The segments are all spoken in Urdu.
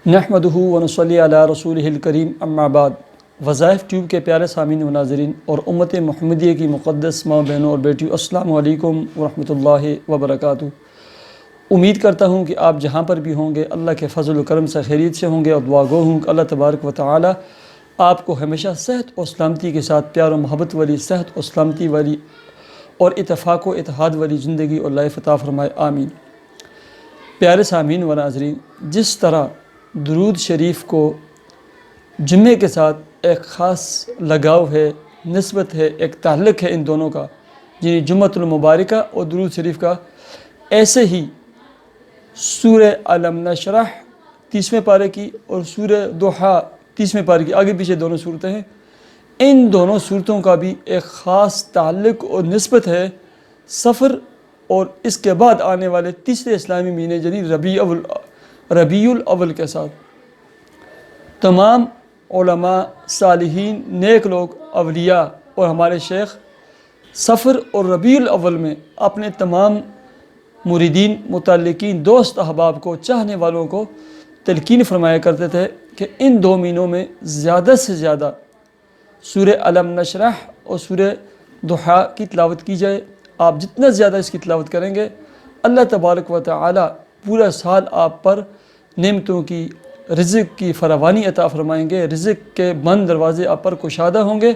نحمدہ ونصلی علی رسولہ الکریم اما بعد۔ وظائف ٹیوب کے پیارے سامعین و ناظرین اور امت محمدیہ کی مقدس ماں بہنوں اور بیٹیوں، السلام علیکم ورحمۃ اللہ وبرکاتہ۔ امید کرتا ہوں کہ آپ جہاں پر بھی ہوں گے اللہ کے فضل و کرم سے خیریت سے ہوں گے، اور دعا گو ہوں کہ اللہ تبارک و تعالی آپ کو ہمیشہ صحت و سلامتی کے ساتھ پیار و محبت والی، صحت و سلامتی والی اور اتفاق و اتحاد والی زندگی اور لائف عطا فرمائے، آمین۔ پیارے سامعین و ناظرین، جس طرح درود شریف کو جمعے کے ساتھ ایک خاص لگاؤ ہے، نسبت ہے، ایک تعلق ہے ان دونوں کا، یعنی جمعۃ المبارکہ اور درود شریف کا، ایسے ہی سورہ علم نشرح 30ویں پارے کی اور سورہ ضحیٰ 30ویں پارے کی، آگے پیچھے دونوں صورتیں ہیں، ان دونوں صورتوں کا بھی ایک خاص تعلق اور نسبت ہے سفر اور اس کے بعد آنے والے تیسرے اسلامی مہینے یعنی ربیع الاول کے ساتھ۔ تمام علماء، صالحین، نیک لوگ، اولیاء اور ہمارے شیخ سفر اور ربیع الاول میں اپنے تمام مریدین، متعلقین، دوست احباب کو، چاہنے والوں کو تلقین فرمایا کرتے تھے کہ ان دو مہینوں میں زیادہ سے زیادہ سورہ علم نشرح اور سورہ ضحیٰ کی تلاوت کی جائے۔ آپ جتنا زیادہ اس کی تلاوت کریں گے، اللہ تبارک و تعالی پورا سال آپ پر نعمتوں کی، رزق کی فراوانی عطا فرمائیں گے، رزق کے بند دروازے آپ پر کشادہ ہوں گے۔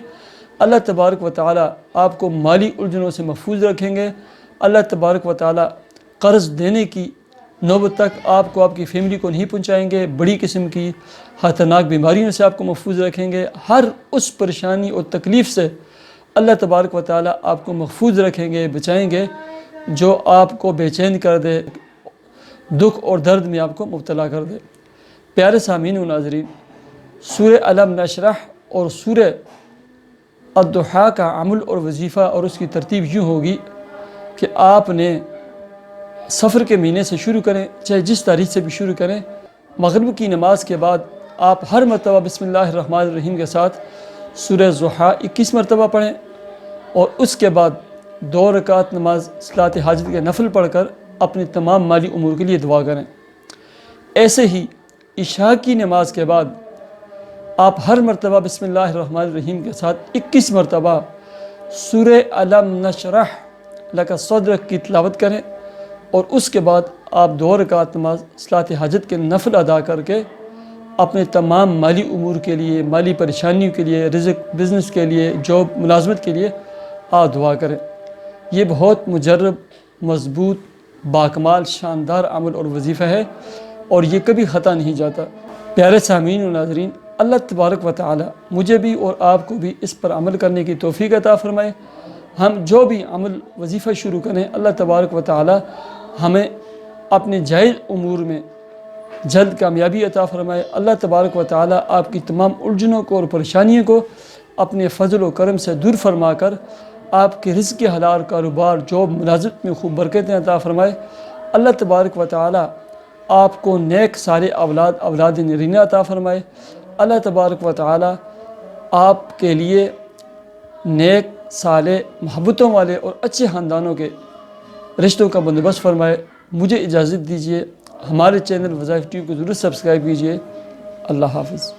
اللہ تبارک و تعالی آپ کو مالی الجھنوں سے محفوظ رکھیں گے۔ اللہ تبارک و تعالی قرض دینے کی نوبت تک آپ کو، آپ کی فیملی کو نہیں پہنچائیں گے۔ بڑی قسم کی خطرناک بیماریوں سے آپ کو محفوظ رکھیں گے۔ ہر اس پریشانی اور تکلیف سے اللہ تبارک و تعالی آپ کو محفوظ رکھیں گے، بچائیں گے، جو آپ کو بے چین کر دے، دکھ اور درد میں آپ کو مبتلا کر دے۔ پیارے سامعین و ناظرین، سورہ علم نشرح اور سورہ الضحیٰ کا عمل اور وظیفہ اور اس کی ترتیب یوں ہوگی کہ آپ نے سفر کے مہینے سے شروع کریں، چاہے جس تاریخ سے بھی شروع کریں۔ مغرب کی نماز کے بعد آپ ہر مرتبہ بسم اللہ الرحمن الرحیم کے ساتھ سورہ ضحیٰ 21 مرتبہ پڑھیں، اور اس کے بعد 2 رکعت نماز صلاۃ حاجت کے نفل پڑھ کر اپنے تمام مالی امور کے لیے دعا کریں۔ ایسے ہی عشاء کی نماز کے بعد آپ ہر مرتبہ بسم اللہ الرحمن الرحیم کے ساتھ 21 مرتبہ سورہ علم نشرح لک صدرک کی تلاوت کریں، اور اس کے بعد آپ 2 رکعت نماز صلاۃ حاجت کے نفل ادا کر کے اپنے تمام مالی امور کے لیے، مالی پریشانیوں کے لیے، رزق، بزنس کے لیے، جاب، ملازمت کے لیے آپ دعا کریں۔ یہ بہت مجرب، مضبوط، باکمال، شاندار عمل اور وظیفہ ہے، اور یہ کبھی خطا نہیں جاتا۔ پیارے سامعین و ناظرین، اللہ تبارک و تعالی مجھے بھی اور آپ کو بھی اس پر عمل کرنے کی توفیق عطا فرمائے۔ ہم جو بھی عمل وظیفہ شروع کریں، اللہ تبارک و تعالی ہمیں اپنے جائز امور میں جلد کامیابی عطا فرمائے۔ اللہ تبارک و تعالی آپ کی تمام الجھنوں کو اور پریشانیوں کو اپنے فضل و کرم سے دور فرما کر آپ کے رزق حلال، کاروبار، جاب، ملازمت میں خوب برکتیں عطا فرمائے۔ اللہ تبارک و تعالی آپ کو نیک صالح اولاد نرینہ عطا فرمائے۔ اللہ تبارک و تعالی آپ کے لیے نیک، صالح، محبتوں والے اور اچھے خاندانوں کے رشتوں کا بندوبست فرمائے۔ مجھے اجازت دیجیے، ہمارے چینل وظائف ٹیوب کو ضرور سبسکرائب کیجیے۔ اللہ حافظ۔